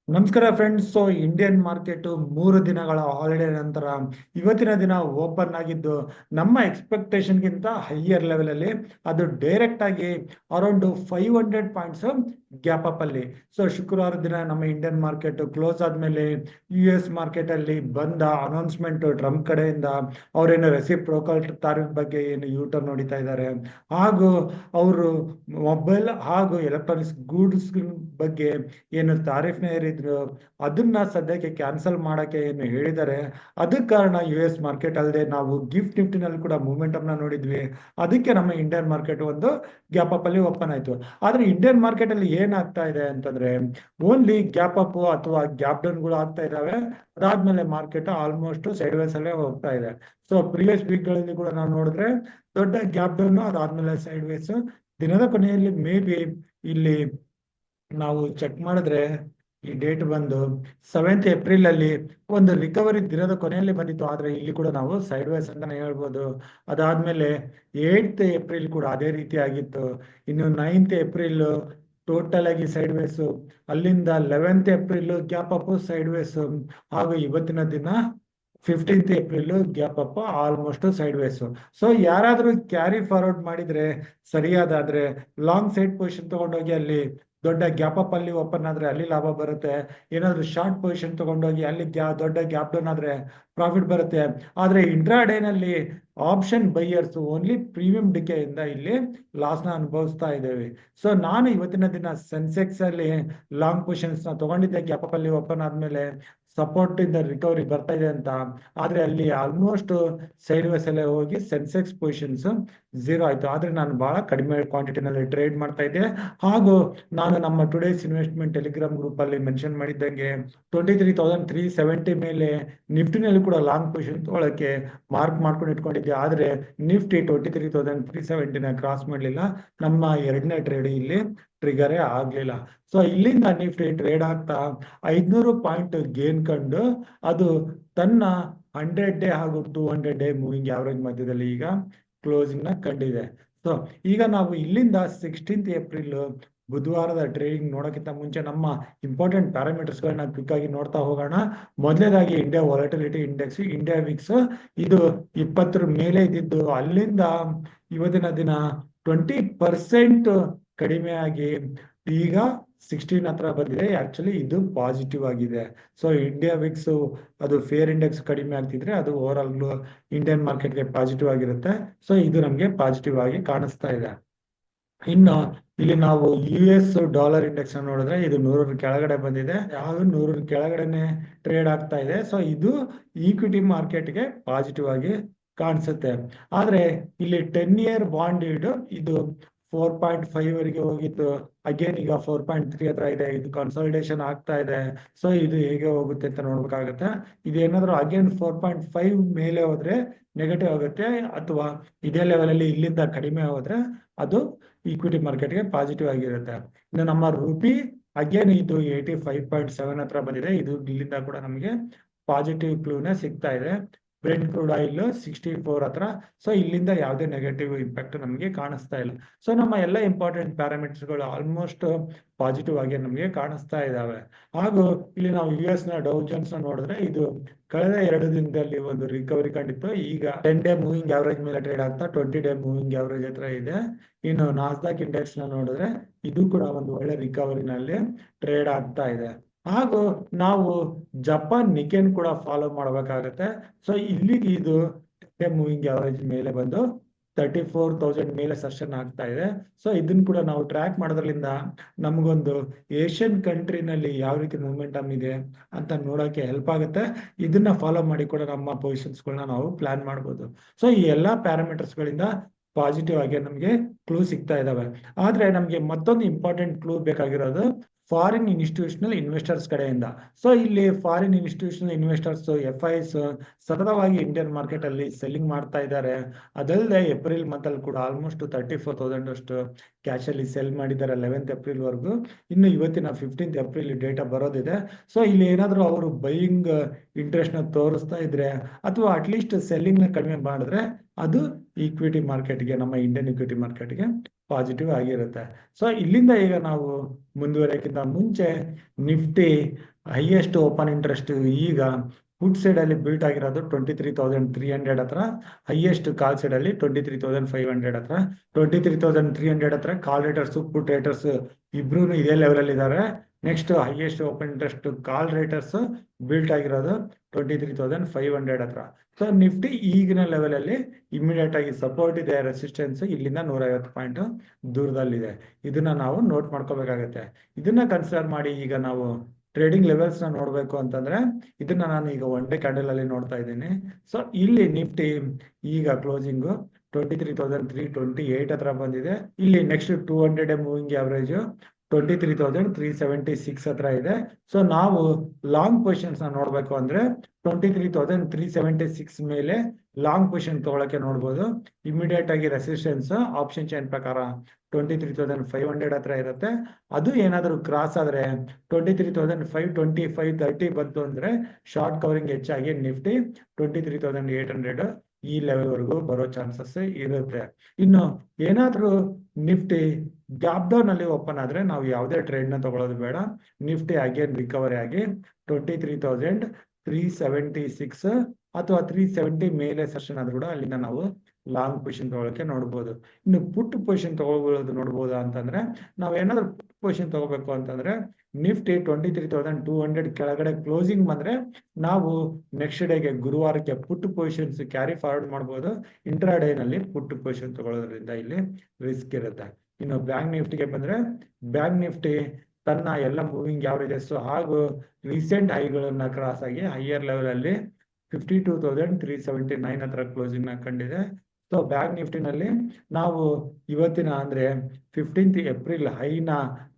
ನಮಸ್ಕಾರ friends. Indian market 3 ದಿನಗಳ holiday ನಂತರ ಇವತ್ತಿನ ದಿನ ಓಪನ್ ಆಗಿದ್ದು ನಮ್ಮ ಎಕ್ಸ್ಪೆಕ್ಟೇಷನ್ಗಿಂತ ಹೈಯರ್ ಲೆವೆಲ್ ಅಲ್ಲಿ ಅದು ಡೈರೆಕ್ಟ್ ಆಗಿ ಅರೌಂಡ್ 500 ಪಾಯಿಂಟ್ಸ್ ಗ್ಯಾಪ್ ಅಪ್ ಅಲ್ಲಿ. ಶುಕ್ರವಾರ ದಿನ ನಮ್ಮ ಇಂಡಿಯನ್ ಮಾರ್ಕೆಟ್ ಕ್ಲೋಸ್ ಆದ್ಮೇಲೆ US ಮಾರ್ಕೆಟ್ ಅಲ್ಲಿ ಬಂದ ಅನೌನ್ಸ್ಮೆಂಟ್ ಟ್ರಂಪ್ ಕಡೆಯಿಂದ ಅವರೇನು ರೆಸಿಪ್ರೋಕಲ್ ತಾರಿಫ್ ಬಗ್ಗೆ ಏನು ಯೂಟರ್ನ್ ನೋಡಿತಾ ಇದ್ದಾರೆ, ಹಾಗೂ ಅವರು ಮೊಬೈಲ್ ಹಾಗೂ ಎಲೆಕ್ಟ್ರಾನಿಕ್ಸ್ ಗೂಡ್ಸ್ ಬಗ್ಗೆ ಏನು ತಾರೀಫ್ನ ಏರಿದ್ರು ಅದನ್ನ ಸದ್ಯಕ್ಕೆ ಕ್ಯಾನ್ಸಲ್ ಮಾಡಕ್ಕೆ ಏನು ಹೇಳಿದ್ದಾರೆ. ಅದಕ್ಕೆ ಕಾರಣ US ಮಾರ್ಕೆಟ್ ಅಲ್ಲದೆ ನಾವು ಗಿಫ್ಟ್ ನಿಫ್ಟಿನಲ್ಲಿ ಕೂಡ ಮೂವ್ಮೆಂಟಮ್ ನ ನೋಡಿದ್ವಿ. ಅದಕ್ಕೆ ನಮ್ಮ ಇಂಡಿಯನ್ ಮಾರ್ಕೆಟ್ ಒಂದು ಗ್ಯಾಪ್ ಅಪ್ ಅಲ್ಲಿ ಓಪನ್ ಆಯ್ತು. ಆದ್ರೆ ಇಂಡಿಯನ್ ಮಾರ್ಕೆಟ್ ಅಲ್ಲಿ ಏನಾಗ್ತಾ ಇದೆ ಅಂತಂದ್ರೆ ಓನ್ಲಿ ಗ್ಯಾಪ್ ಅಪ್ ಅಥವಾ ಗ್ಯಾಪ್ ಡೌನ್ ಗಳು ಆಗ್ತಾ ಇದಾವೆ. ಅದಾದ್ಮೇಲೆ ಮಾರ್ಕೆಟ್ ಆಲ್ಮೋಸ್ಟ್ ಸೈಡ್ ವೇಸ್ ಅಲ್ಲೇ ಹೋಗ್ತಾ ಇದೆ. ಪ್ರಿವಿಯಸ್ ವೀಕ್ ಗಳಲ್ಲಿ ಕೂಡ ನಾವು ನೋಡಿದ್ರೆ ದೊಡ್ಡ ಗ್ಯಾಪ್ ಡೌನ್, ಅದಾದ್ಮೇಲೆ ಸೈಡ್ ವೇಸ್. ದಿನದ ಕೊನೆಯಲ್ಲಿ ಮೇ ಬಿ ಇಲ್ಲಿ ನಾವು ಚೆಕ್ ಮಾಡಿದ್ರೆ ಈ ಡೇಟ್ ಬಂದು 7th ಏಪ್ರಿಲ್ ಅಲ್ಲಿ ಒಂದು ರಿಕವರಿ ದಿನದ ಕೊನೆಯಲ್ಲಿ ಬಂದಿತ್ತು. ಆದ್ರೆ ಇಲ್ಲಿ ಕೂಡ ನಾವು ಸೈಡ್ ವೇಸ್ ಅಂತಾನೆ ಹೇಳ್ಬೋದು. ಅದಾದ್ಮೇಲೆ 8th ಏಪ್ರಿಲ್ ಕೂಡ ಅದೇ ರೀತಿ ಆಗಿತ್ತು. ಇನ್ನು 9th ಏಪ್ರಿಲ್ ಟೋಟಲ್ ಆಗಿ ಸೈಡ್ ವೇಸ್, ಅಲ್ಲಿಂದ 11th April gap up sideways, ಹಾಗೂ ಇವತ್ತಿನ ದಿನ 15th April gap up almost sideways. ಯಾರಾದ್ರೂ ಕ್ಯಾರಿ ಫಾರ್ವರ್ಡ್ ಮಾಡಿದ್ರೆ ಸರಿಯಾದಾದ್ರೆ ಲಾಂಗ್ ಸೈಡ್ ಪೊಸಿಷನ್ ತಗೊಂಡೋಗಿ ಅಲ್ಲಿ ದೊಡ್ಡ ಗ್ಯಾಪ್ ಅಪ್ ಅಲ್ಲಿ ಓಪನ್ ಆದ್ರೆ ಅಲ್ಲಿ ಲಾಭ ಬರುತ್ತೆ. ಏನಾದ್ರು ಶಾರ್ಟ್ ಪೊಸಿಷನ್ ತಗೊಂಡೋಗಿ ಅಲ್ಲಿ ದೊಡ್ಡ ಗ್ಯಾಪ್ ಡೌನ್ ಆದ್ರೆ ಪ್ರಾಫಿಟ್ ಬರುತ್ತೆ. ಆದ್ರೆ ಇಂಟ್ರಾ ಡೇ ನಲ್ಲಿ option buyers only premium decay ಇಂದ ಇಲ್ಲಿ ಲಾಸ್ ನ ಅನುಭವಿಸ್ತಾ ಇದ್ದೇವೆ. ನಾನು ಇವತ್ತಿನ ದಿನ ಸೆನ್ಸೆಕ್ಸ್ ಅಲ್ಲಿ ಲಾಂಗ್ ಪೊಸಿಷನ್ಸ್ ನ ತಗೊಂಡಿದ್ದೆ ಗ್ಯಾಪ್ ಅಪ್ ಅಲ್ಲಿ ಓಪನ್ ಆದ್ಮೇಲೆ ಸಪೋರ್ಟ್ ಇಂದ ರಿಕವರಿ ಬರ್ತಾ ಇದೆ ಅಂತ. ಆದ್ರೆ ಅಲ್ಲಿ ಆಲ್ಮೋಸ್ಟ್ ಸೈಡ್ ವೇಸ್ ಅಲ್ಲೇ ಹೋಗಿ ಸೆನ್ಸೆಕ್ಸ್ ಪೊಸಿಷನ್ಸ್ 0 ಆಯ್ತು. ಆದ್ರೆ ನಾನು ಬಹಳ ಕಡಿಮೆ ಕ್ವಾಂಟಿಟಿನಲ್ಲಿ ಟ್ರೇಡ್ ಮಾಡ್ತಾ ಇದ್ದೆ. ಹಾಗೂ ನಾನು ನಮ್ಮ ಟುಡೇಸ್ ಇನ್ವೆಸ್ಟ್ಮೆಂಟ್ ಟೆಲಿಗ್ರಾಮ್ ಗ್ರೂಪ್ ಅಲ್ಲಿ ಮೆನ್ಷನ್ ಮಾಡಿದ್ದಂಗೆ 23,370 ಮೇಲೆ ನಿಫ್ಟಿನಲ್ಲಿ ಕೂಡ ಲಾಂಗ್ ಪೊಸಿಷನ್ ತಗೊಳಕ್ಕೆ ಮಾರ್ಕ್ ಮಾಡ್ಕೊಂಡು ಇಟ್ಕೊಂಡಿದ್ದೆ. ಆದ್ರೆ ನಿಫ್ಟಿ 23,370 ಕ್ರಾಸ್ ಮಾಡ್ಲಿಲ್ಲ. ನಮ್ಮ ಎರಡನೇ ಟ್ರೇಡ್ ಇಲ್ಲಿ ಟ್ರಿಗರೇ ಆಗ್ಲಿಲ್ಲ. ಇಲ್ಲಿಂದ ನಿಫ್ಟಿ ಟ್ರೇಡ್ ಆಗ್ತಾ 500 ಪಾಯಿಂಟ್ ಗೇನ್ ಕಂಡು ಅದು ತನ್ನ 100 ಡೇ ಹಾಗೂ 200 ಡೇ ಮೂವಿಂಗ್ ಆವರೇಜ್ ಮಧ್ಯದಲ್ಲಿ ಈಗ ಕ್ಲೋಸಿಂಗ್ ನ ಕಂಡಿದೆ. ಈಗ ನಾವು ಇಲ್ಲಿಂದ 16th ಏಪ್ರಿಲ್ ಬುಧವಾರದ ಟ್ರೇಡಿಂಗ್ ನೋಡೋಕ್ಕಿಂತ ಮುಂಚೆ ನಮ್ಮ ಇಂಪಾರ್ಟೆಂಟ್ ಪ್ಯಾರಾಮೀಟರ್ಸ್ ಗಳನ್ನ ಕ್ವಿಕ್ ಆಗಿ ನೋಡ್ತಾ ಹೋಗೋಣ. ಮೊದಲನೇದಾಗಿ India volatility index, India Vicks ಇದು 20 ಮೇಲೆ ಇದ್ದಿದ್ದು ಅಲ್ಲಿಂದ ಇವತ್ತಿನ ದಿನ 20% ಕಡಿಮೆ ಆಗಿ ಈಗ 16 ಹತ್ರ ಬಂದಿದೆ. ಆಕ್ಚುಲಿ ಇದು ಪಾಸಿಟಿವ್ ಆಗಿದೆ. ಇಂಡಿಯಾ ವಿಕ್ಸ್ ಅದು ಫೇರ್ ಇಂಡೆಕ್ಸ್ ಕಡಿಮೆ ಆಗ್ತಿದ್ರೆ ಅದು ಓವರ್ ಆಲ್ ಇಂಡಿಯನ್ ಮಾರ್ಕೆಟ್ಗೆ ಪಾಸಿಟಿವ್ ಆಗಿರುತ್ತೆ. ಇದು ನಮ್ಗೆ ಪಾಸಿಟಿವ್ ಆಗಿ ಕಾಣಿಸ್ತಾ ಇದೆ. ಇನ್ನು ಇಲ್ಲಿ ನಾವು US ಡಾಲರ್ ಇಂಡೆಕ್ಸ್ ನೋಡಿದ್ರೆ ಇದು 100 ಕೆಳಗಡೆ ಬಂದಿದೆ, ಯಾವುದು 100 ಕೆಳಗಡೆನೆ ಟ್ರೇಡ್ ಆಗ್ತಾ ಇದೆ. ಇದು ಈಕ್ವಿಟಿ ಮಾರ್ಕೆಟ್ಗೆ ಪಾಸಿಟಿವ್ ಆಗಿ ಕಾಣಿಸುತ್ತೆ. ಆದ್ರೆ ಇಲ್ಲಿ 10 ಇಯರ್ ಬಾಂಡ್ ಇದು 4.5 ವರೆಗೆ ಹೋಗಿತ್ತು. ಅಗೇನ್ ಈಗ 4.3 ಹತ್ರ ಇದೆ. ಇದು ಕನ್ಸಾಲಿಡೇಷನ್ ಆಗ್ತಾ ಇದೆ. ಇದು ಹೇಗೆ ಹೋಗುತ್ತೆ ಅಂತ ನೋಡ್ಬೇಕಾಗತ್ತೆ. ಇದೇನಾದ್ರೂ ಅಗೇನ್ 4.5 ಮೇಲೆ ಹೋದ್ರೆ ನೆಗೆಟಿವ್ ಆಗುತ್ತೆ, ಅಥವಾ ಇದೇ ಲೆವೆಲ್ ಅಲ್ಲಿ ಇಲ್ಲಿಂದ ಕಡಿಮೆ ಹೋದ್ರೆ ಅದು ಈಕ್ವಿಟಿ ಮಾರ್ಕೆಟ್ಗೆ ಪಾಸಿಟಿವ್ ಆಗಿರುತ್ತೆ. ಇನ್ನು ನಮ್ಮ ರುಪಿ ಅಗೇನ್ ಇದು 85.7 ಹತ್ರ ಬಂದಿದೆ. ಇದು ಇಲ್ಲಿಂದ ಕೂಡ ನಮಗೆ ಪಾಸಿಟಿವ್ ಕ್ಲೂನೇ ಸಿಗ್ತಾ ಇದೆ. ಬ್ರೆಂಟ್ ಕ್ರೂಡ್ ಆಯಿಲ್ 64 ಹತ್ರ. ಇಲ್ಲಿಂದ ಯಾವುದೇ ನೆಗೆಟಿವ್ ಇಂಪ್ಯಾಕ್ಟ್ ನಮಗೆ ಕಾಣಿಸ್ತಾ ಇಲ್ಲ. ನಮ್ಮ ಎಲ್ಲ ಇಂಪಾರ್ಟೆಂಟ್ ಪ್ಯಾರಾಮೀಟರ್ಸ್ ಗಳು ಆಲ್ಮೋಸ್ಟ್ ಪಾಸಿಟಿವ್ ಆಗಿ ನಮಗೆ ಕಾಣಿಸ್ತಾ ಇದಾವೆ. ಹಾಗೂ ಇಲ್ಲಿ ನಾವು US ನ ಡೌ ಜೋನ್ಸ್ ನೋಡಿದ್ರೆ ಇದು ಕಳೆದ 2 ದಿನದಲ್ಲಿ ಒಂದು ರಿಕವರಿ ಕಂಡಿತ್ತು. ಈಗ 10 ಡೇ ಮೂವಿಂಗ್ ಆವರೇಜ್ ಮೇಲೆ ಟ್ರೇಡ್ ಆಗ್ತಾ 20 ಡೇ ಮೂವಿಂಗ್ ಆವರೇಜ್ ಹತ್ರ ಇದೆ. ಇನ್ನು ನಾಸ್ಡಾಕ್ ಇಂಡೆಕ್ಸ್ ನ ನೋಡಿದ್ರೆ ಇದು ಕೂಡ ಒಂದು ಒಳ್ಳೆ ರಿಕವರಿನಲ್ಲಿ ಟ್ರೇಡ್ ಆಗ್ತಾ ಇದೆ. ಹಾಗೂ ನಾವು ಜಪಾನ್ ನಿಕೆನ್ ಕೂಡ ಫಾಲೋ ಮಾಡಬೇಕಾಗತ್ತೆ. ಇಲ್ಲಿಗೆ ಇದು ಮೂವಿಂಗ್ ಆವರೇಜ್ ಮೇಲೆ ಬಂದು 34,000 ಮೇಲೆ ಸೆಷನ್ ಆಗ್ತಾ ಇದೆ. ಇದನ್ನ ಕೂಡ ನಾವು ಟ್ರ್ಯಾಕ್ ಮಾಡೋದ್ರಿಂದ ನಮಗೊಂದು ಏಷ್ಯನ್ ಕಂಟ್ರಿನಲ್ಲಿ ಯಾವ ರೀತಿ ಮೂವ್ಮೆಂಟಮ್ ಇದೆ ಅಂತ ನೋಡೋಕೆ ಹೆಲ್ಪ್ ಆಗುತ್ತೆ. ಇದನ್ನ ಫಾಲೋ ಮಾಡಿ ಕೂಡ ನಮ್ಮ ಪೊಸಿಷನ್ಸ್ ಗಳನ್ನ ನಾವು ಪ್ಲಾನ್ ಮಾಡ್ಬೋದು. ಈ ಎಲ್ಲಾ ಪ್ಯಾರಾಮೀಟರ್ಸ್ ಗಳಿಂದ ಪಾಸಿಟಿವ್ ಆಗಿ ನಮಗೆ ಕ್ಲೂ ಸಿಗ್ತಾ ಇದಾವೆ. ಆದ್ರೆ ನಮ್ಗೆ ಮತ್ತೊಂದು ಇಂಪಾರ್ಟೆಂಟ್ ಕ್ಲೂ ಬೇಕಾಗಿರೋದು ಫಾರಿನ್ ಇನ್ಸ್ಟಿಟ್ಯೂಷನಲ್ ಇನ್ವೆಸ್ಟರ್ಸ್ ಕಡೆಯಿಂದ. ಇಲ್ಲಿ ಫಾರಿನ್ ಇನ್ಸ್ಟಿಟ್ಯೂಷನಲ್ ಇನ್ವೆಸ್ಟರ್ಸ್ FIs ಸತತವಾಗಿ ಇಂಡಿಯನ್ ಮಾರ್ಕೆಟ್ ಅಲ್ಲಿ ಸೆಲ್ಲಿಂಗ್ ಮಾಡ್ತಾ ಇದ್ದಾರೆ. ಅದಲ್ಲದೆ ಏಪ್ರಿಲ್ ಮಂತ್ ಅಲ್ಲಿ ಕೂಡ ಆಲ್ಮೋಸ್ಟ್ 34,000 ಅಷ್ಟು ಕ್ಯಾಶ್ ಅಲ್ಲಿ ಸೆಲ್ ಮಾಡಿದ್ದಾರೆ 11th ಏಪ್ರಿಲ್ ವರೆಗೂ. ಇನ್ನು ಇವತ್ತಿನ 15th ಏಪ್ರಿಲ್ ಡೇಟಾ ಬರೋದಿದೆ. ಇಲ್ಲಿ ಏನಾದ್ರು ಅವರು ಬೈಯಿಂಗ್ ಇಂಟ್ರೆಸ್ಟ್ ನ ತೋರಿಸ್ತಾ ಇದ್ರೆ ಅಥವಾ ಅಟ್ಲೀಸ್ಟ್ ಸೆಲ್ಲಿಂಗ್ ನ ಕಡಿಮೆ ಮಾಡಿದ್ರೆ ಅದು ಈಕ್ವಿಟಿ ಮಾರ್ಕೆಟ್ಗೆ, ನಮ್ಮ ಇಂಡಿಯನ್ ಈಕ್ವಿಟಿ ಮಾರ್ಕೆಟ್ಗೆ ಪಾಸಿಟಿವ್ ಆಗಿರುತ್ತೆ. ಸೊ ಇಲ್ಲಿಂದ ಈಗ ನಾವು ಮುಂದುವರಿಯೋಕ್ಕಿಂತ ಮುಂಚೆ ನಿಫ್ಟಿ ಹೈಯೆಸ್ಟ್ ಓಪನ್ ಇಂಟ್ರೆಸ್ಟ್ ಈಗ ಪುಟ್ ಸೈಡ್ ಅಲ್ಲಿ ಬಿಲ್ಟ್ ಆಗಿರೋದು 23,300 ಹತ್ರ, ಹೈಯೆಸ್ಟ್ ಕಾಲ್ ಸೈಡ್ ಅಲ್ಲಿ 23,500 ಹತ್ರ. 23,300 ಹತ್ರ ಕಾಲ್ ರೇಟರ್ಸ್ ಪುಟ್ ರೇಟರ್ಸ್ ಇಬ್ರು ಇದೇ ಲೆವೆಲ್ ಅಲ್ಲಿ ಇದ್ದಾರೆ. ನೆಕ್ಸ್ಟ್ ಹೈಯೆಸ್ಟ್ ಓಪನ್ ಇಂಟ್ರೆಸ್ಟ್ ಕಾಲ್ ರೇಟರ್ಸ್ ಬಿಲ್ಟ್ ಆಗಿರೋದು 23,500 ಹತ್ರ. ಸೊ ನಿಫ್ಟಿ ಈಗಿನ ಲೆವೆಲ್ ಅಲ್ಲಿ ಇಮಿಡಿಯೇಟ್ ಆಗಿ ಸಪೋರ್ಟ್ ಇದೆ, ರೆಸಿಸ್ಟೆನ್ಸ್ ಇಲ್ಲಿಂದ 150 ಪಾಯಿಂಟ್ ದೂರದಲ್ಲಿದೆ. ಇದನ್ನ ನಾವು ನೋಟ್ ಮಾಡ್ಕೋಬೇಕಾಗತ್ತೆ. ಇದನ್ನ ಕನ್ಸಿಡರ್ ಮಾಡಿ ಈಗ ನಾವು ಟ್ರೇಡಿಂಗ್ ಲೆವೆಲ್ಸ್ ನ ನೋಡ್ಬೇಕು ಅಂತಂದ್ರೆ ಇದನ್ನ ನಾನು ಈಗ 1 ಡೇ ಕ್ಯಾಂಡಲ್ ಅಲ್ಲಿ ನೋಡ್ತಾ ಇದ್ದೀನಿ. ಸೊ ಇಲ್ಲಿ ನಿಫ್ಟಿ ಈಗ ಕ್ಲೋಸಿಂಗ್ 23,328 ಹತ್ರ ಬಂದಿದೆ. ಇಲ್ಲಿ ನೆಕ್ಸ್ಟ್ 200 ಡೇ ಮೂವಿಂಗ್ ಆವರೇಜ್ 23,376 ಹತ್ರ ಇದೆ. ಸೊ ನಾವು ಲಾಂಗ್ ಪೊಸಿಷನ್ಸ್ ನ ನೋಡ್ಬೇಕು ಅಂದ್ರೆ 23,376 ಮೇಲೆ ಲಾಂಗ್ ಪೊಸಿಷನ್ ತಗೊಳಕ್ಕೆ ನೋಡ್ಬೋದು. ಇಮಿಡಿಯೇಟ್ ಆಗಿ ರೆಸಿಸ್ಟೆನ್ಸ್ ಆಪ್ಷನ್ ಚೈನ್ ಪ್ರಕಾರ 23,500 ಹತ್ರ ಇರುತ್ತೆ. ಅದು ಏನಾದರೂ ಕ್ರಾಸ್ ಆದ್ರೆ 23,520, 530 ಬಂತು ಅಂದ್ರೆ ಶಾರ್ಟ್ ಕವರಿಂಗ್ ಹೆಚ್ಚಾಗಿ ನಿಫ್ಟಿ 23,800 ಈ ಲೆವೆಲ್ ವರೆಗೂ ಬರೋ ಚಾನ್ಸಸ್ ಇರುತ್ತೆ. ಇನ್ನು ಏನಾದ್ರೂ ನಿಫ್ಟಿ ಗ್ಯಾಪ್ ಡೌನ್ ಅಲ್ಲಿ ಓಪನ್ ಆದ್ರೆ ನಾವು ಯಾವುದೇ ಟ್ರೇಡ್ ನ ತಗೊಳ್ಳೋದು ಬೇಡ. ನಿಫ್ಟಿ ಅಗೇನ್ ರಿಕವರಿ ಆಗಿ 23,376 ಅಥವಾ 370 ಮೇಲೆ ಸೆಷನ್ ಆದ್ರೂ ಕೂಡ ಅಲ್ಲಿಂದ ನಾವು ಲಾಂಗ್ ಪೊಸಿಷನ್ ತಗೊಳಕ್ಕೆ ನೋಡ್ಬೋದು. ಇನ್ನು ಪುಟ್ ಪೊಸಿಷನ್ ತಗೊಳ್ಳೋದು ನೋಡ್ಬೋದಾ ಅಂತಂದ್ರೆ ನಾವು ಏನಾದ್ರು ಪುಟ್ ಪೊಸಿಷನ್ ತಗೋಬೇಕು ಅಂತಂದ್ರೆ ನಿಫ್ಟಿ 23,200 ಕೆಳಗಡೆ ಕ್ಲೋಸಿಂಗ್ ಬಂದ್ರೆ ನಾವು ನೆಕ್ಸ್ಟ್ ಡೇಗೆ ಗುರುವಾರಕ್ಕೆ ಪುಟ್ ಪೊಸಿಷನ್ಸ್ ಕ್ಯಾರಿ ಫಾರ್ವರ್ಡ್ ಮಾಡ್ಬೋದು. ಇಂಟ್ರಾಡೇ ನಲ್ಲಿ ಪುಟ್ ಪೊಸಿಷನ್ ತಗೊಳ್ಳೋದ್ರಿಂದ ಇಲ್ಲಿ ರಿಸ್ಕ್ ಇರುತ್ತೆ. ಇನ್ನು ಬ್ಯಾಂಕ್ ನಿಫ್ಟಿಗೆ ಬಂದ್ರೆ ಬ್ಯಾಂಕ್ ನಿಫ್ಟಿ ತನ್ನ ಎಲ್ಲ ಮೂವಿಂಗ್ ಆವರೇಜಸ್ ಹಾಗೂ ರೀಸೆಂಟ್ ಹೈಗಳನ್ನ ಕ್ರಾಸ್ ಆಗಿ ಹೈಯರ್ ಲೆವೆಲ್ ಅಲ್ಲಿ 52,379 ಹತ್ರ ಕ್ಲೋಸಿಂಗ್ ನ ಕಂಡಿದೆ. ಸೊ ಬ್ಯಾಂಕ್ ನಿಫ್ಟಿನಲ್ಲಿ ನಾವು ಇವತ್ತಿನ ಅಂದ್ರೆ 15th ಏಪ್ರಿಲ್ ಹೈನ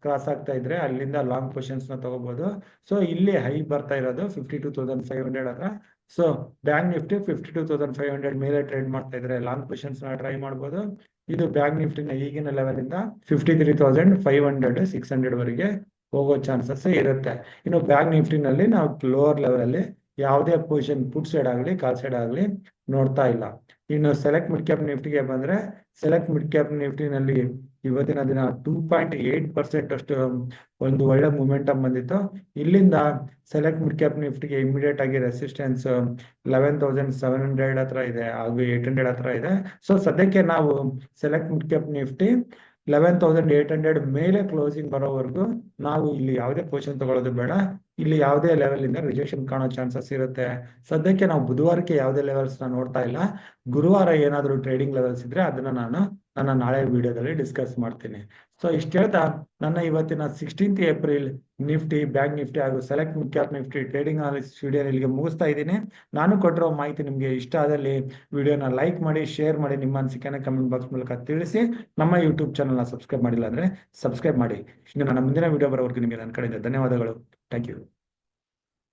ಕ್ರಾಸ್ ಆಗ್ತಾ ಇದ್ರೆ ಅಲ್ಲಿಂದ ಲಾಂಗ್ ಪೊಸಿಷನ್ಸ್ ನ ತಗೋಬಹುದು. ಸೊ ಇಲ್ಲಿ ಹೈ ಬರ್ತಾ ಇರೋದು 52,500 ಹತ್ರ. ಸೊ ಬ್ಯಾಂಕ್ ನಿಫ್ಟಿ 52,500 ಮೇಲೆ ಟ್ರೇಡ್ ಮಾಡ್ತಾ ಇದ್ರೆ ಲಾಂಗ್ ಪೊಸಿಷನ್ಸ್ ನ ಟ್ರೈ ಮಾಡಬಹುದು. ಇದು ಬ್ಯಾಂಕ್ ನಿಫ್ಟಿನ ಈಗಿನ ಲೆವೆಲ್ ಇಂದ 53,500, 600 ವರೆಗೆ ಹೋಗೋ ಚಾನ್ಸಸ್ ಇರುತ್ತೆ. ಇನ್ನು ಬ್ಯಾಂಕ್ ನಿಫ್ಟಿನಲ್ಲಿ ನಾವು ಲೋವರ್ ಲೆವೆಲ್ ಅಲ್ಲಿ ಯಾವುದೇ ಪೊಸಿಷನ್ ಪುಟ್ ಸೈಡ್ ಆಗಲಿ ಕಾಲ್ ಸೈಡ್ ಆಗಲಿ ನೋಡ್ತಾ ಇಲ್ಲ. ಇನ್ನು ಸೆಲೆಕ್ಟ್ ಮಿಡ್ ಕ್ಯಾಪ್ ನಿಫ್ಟಿಗೆ ಬಂದ್ರೆ ಸೆಲೆಕ್ಟ್ ಮಿಡ್ ಕ್ಯಾಪ್ ನಿಫ್ಟಿನಲ್ಲಿ ಇವತ್ತಿನ ದಿನ 2.8% ಅಷ್ಟು ಒಂದು ಒಳ್ಳೆ ಮೂಮೆಂಟಮ್ ಬಂದಿತ್ತು. ಇಲ್ಲಿಂದ ಸೆಲೆಕ್ಟ್ ಮಿಡ್ ಕ್ಯಾಪ್ ನಿಫ್ಟಿಗೆ ಇಮಿಡಿಯೇಟ್ ಆಗಿ ರೆಸಿಸ್ಟೆನ್ಸ್ 11,700 ಹತ್ರ ಇದೆ ಹಾಗೂ 800 ಹತ್ರ ಇದೆ. ಸೊ ಸದ್ಯಕ್ಕೆ ನಾವು ಸೆಲೆಕ್ಟ್ ಮಿಡ್ ಕ್ಯಾಪ್ ನಿಫ್ಟಿ 11,800 ಮೇಲೆ ಕ್ಲೋಸಿಂಗ್ ಬರೋವರೆಗೂ ನಾವು ಇಲ್ಲಿ ಯಾವುದೇ ಪೊಸಿಷನ್ ತಗೊಳ್ಳೋದು ಬೇಡ. ಇಲ್ಲಿ ಯಾವುದೇ ಲೆವೆಲ್ ಇಂದ ರಿಜೆಕ್ಷನ್ ಕಾಣೋ ಚಾನ್ಸಸ್ ಇರುತ್ತೆ. ಸದ್ಯಕ್ಕೆ ನಾವು ಬುಧವಾರಕ್ಕೆ ಯಾವುದೇ ಲೆವೆಲ್ಸ್ ನ ನೋಡ್ತಾ ಇಲ್ಲ. ಗುರುವಾರ ಏನಾದರೂ ಟ್ರೇಡಿಂಗ್ ಲೆವೆಲ್ಸ್ ಇದ್ರೆ ಅದನ್ನ ನಾನು ನನ್ನ ನಾಳೆ ವಿಡಿಯೋದಲ್ಲಿ ಡಿಸ್ಕಸ್ ಮಾಡ್ತೀನಿ. ಸೊ ಇಷ್ಟು ಹೇಳ್ತಾ ನನ್ನ ಇವತ್ತಿನ 16th April Nifty, bank Nifty ಹಾಗೂ select mid cap Nifty trading analysis video ಇಲ್ಲಿಗೆ ಮುಗಿಸ್ತಾ ಇದ್ದೀನಿ. ನಾನು ಕೊಟ್ಟಿರೋ ಮಾಹಿತಿ ನಿಮಗೆ ಇಷ್ಟ ಆದಲ್ಲಿ ವಿಡಿಯೋನ ಲೈಕ್ ಮಾಡಿ, ಶೇರ್ ಮಾಡಿ, ನಿಮ್ಮ ಅನಿಸಿಕೆನ ಕಮೆಂಟ್ ಬಾಕ್ಸ್ ಮೂಲಕ ತಿಳಿಸಿ. ನಮ್ಮ ಯೂಟ್ಯೂಬ್ ಚಾನಲ್ನ ಸಬ್ಸ್ಕ್ರೈಬ್ ಮಾಡಿಲ್ಲ ಅಂದ್ರೆ ಸಬ್ಸ್ಕ್ರೈಬ್ ಮಾಡಿ. ಇನ್ನು ನನ್ನ ಮುಂದಿನ ವಿಡಿಯೋ ಬರೋವರೆಗೂ ನಿಮಗೆ ನನ್ನ ಕಡೆಯಿಂದ ಧನ್ಯವಾದಗಳು. Thank you.